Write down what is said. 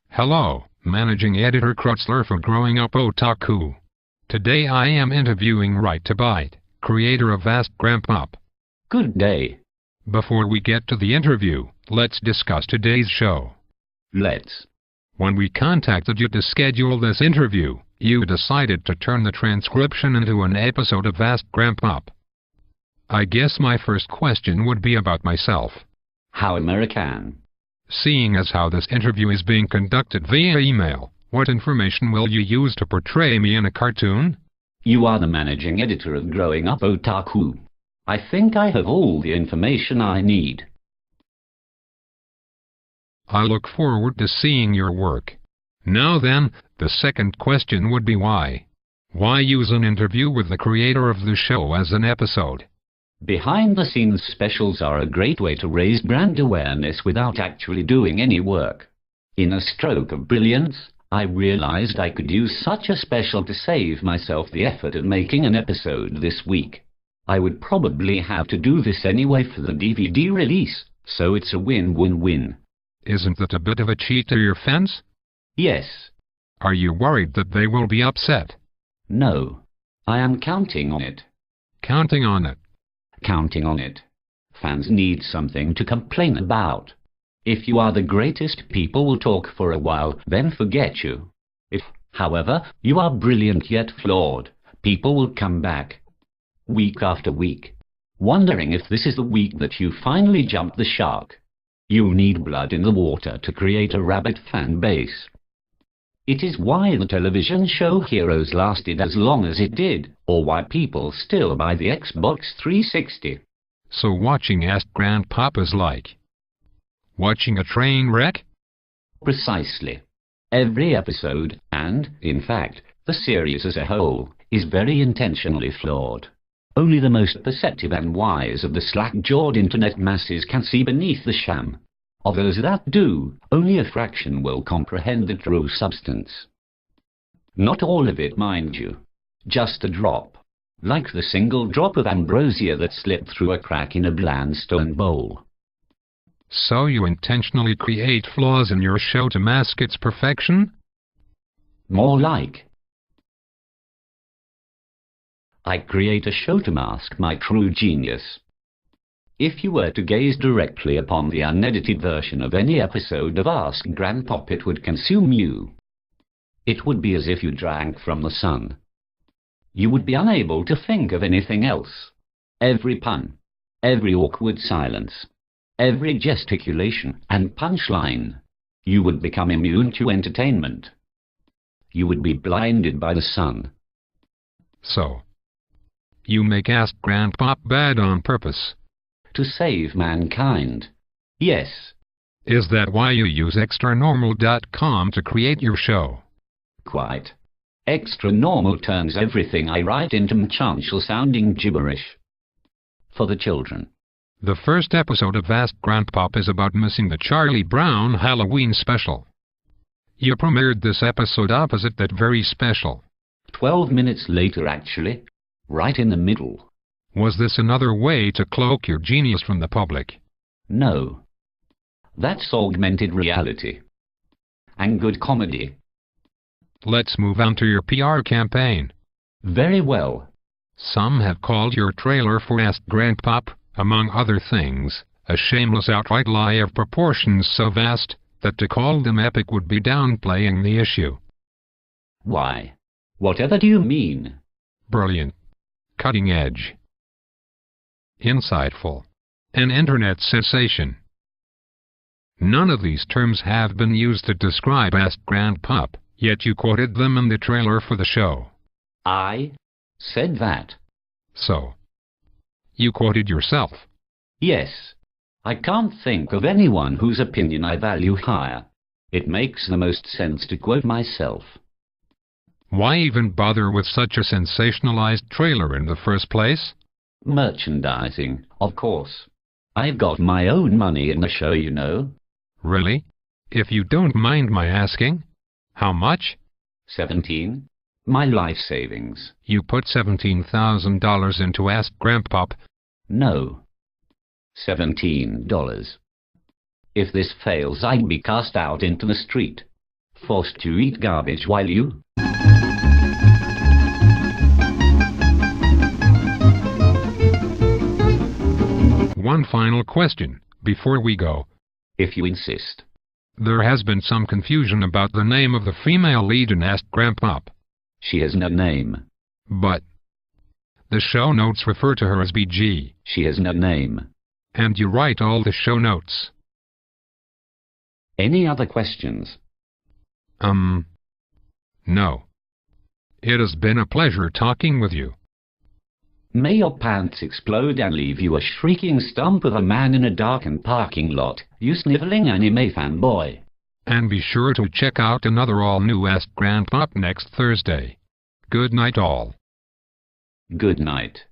Hello, Managing Editor Krutzler for Growing Up Otaku. Today I am interviewing Right to Bite, creator of Grandpop. Good day. Before we get to the interview, let's discuss today's show. Let's. When we contacted you to schedule this interview, you decided to turn the transcription into an episode of Grandpop. I guess my first question would be about myself. How American. Seeing as how this interview is being conducted via email, what information will you use to portray me in a cartoon? You are the managing editor of Growing Up Otaku. I think I have all the information I need. I look forward to seeing your work. Now then, the second question would be why? Why use an interview with the creator of the show as an episode? Behind-the-scenes specials are a great way to raise brand awareness without actually doing any work. In a stroke of brilliance, I realized I could use such a special to save myself the effort of making an episode this week. I would probably have to do this anyway for the DVD release, so it's a win-win-win. Isn't that a bit of a cheat to your fans? Yes. Are you worried that they will be upset? No. I am counting on it. Counting on it. Counting on it. Fans need something to complain about. If you are the greatest, people will talk for a while, then forget you. If, however, you are brilliant yet flawed, people will come back, week after week, wondering if this is the week that you finally jumped the shark. You need blood in the water to create a rabid fan base. It is why the television show Heroes lasted as long as it did, or why people still buy the Xbox 360. So watching Grandpop is like watching a train wreck? Precisely. Every episode, and, in fact, the series as a whole, is very intentionally flawed. Only the most perceptive and wise of the slack-jawed internet masses can see beneath the sham. Of those that do, only a fraction will comprehend the true substance. Not all of it, mind you. Just a drop. Like the single drop of ambrosia that slipped through a crack in a bland stone bowl. So you intentionally create flaws in your show to mask its perfection? More like. I create a show to mask my true genius. If you were to gaze directly upon the unedited version of any episode of Grandpop, it would consume you. It would be as if you drank from the sun. You would be unable to think of anything else. Every pun, every awkward silence, every gesticulation and punchline, you would become immune to entertainment. You would be blinded by the sun. So, you make Grandpop bad on purpose? To save mankind. Yes. Is that why you use XtraNormal.com to create your show? Quite. Extra Normal turns everything I write into mchanchel-sounding gibberish. For the children. The first episode of Grandpop is about missing the Charlie Brown Halloween special. You premiered this episode opposite that very special. 12 minutes later, actually. Right in the middle. Was this another way to cloak your genius from the public? No. That's augmented reality. And good comedy. Let's move on to your PR campaign. Very well. Some have called your trailer for Grandpop, among other things, a shameless outright lie of proportions so vast that to call them epic would be downplaying the issue. Why? Whatever do you mean? Brilliant. Cutting edge. Insightful. An internet sensation. None of these terms have been used to describe Grandpop, yet you quoted them in the trailer for the show. I said that. So, you quoted yourself? Yes. I can't think of anyone whose opinion I value higher. It makes the most sense to quote myself. Why even bother with such a sensationalized trailer in the first place? Merchandising, of course. I've got my own money in the show, you know. Really? If you don't mind my asking, how much? 17. My life savings. You put $17,000 into Grandpop? No. $17. If this fails, I'd be cast out into the street, forced to eat garbage while you... One final question, before we go. If you insist. There has been some confusion about the name of the female lead in Grandpop. She has no name. But the show notes refer to her as BG. She has no name. And you write all the show notes. Any other questions? No. It has been a pleasure talking with you. May your pants explode and leave you a shrieking stump of a man in a darkened parking lot, you sniveling anime fanboy. And be sure to check out another all-new Grandpop next Thursday. Good night all. Good night.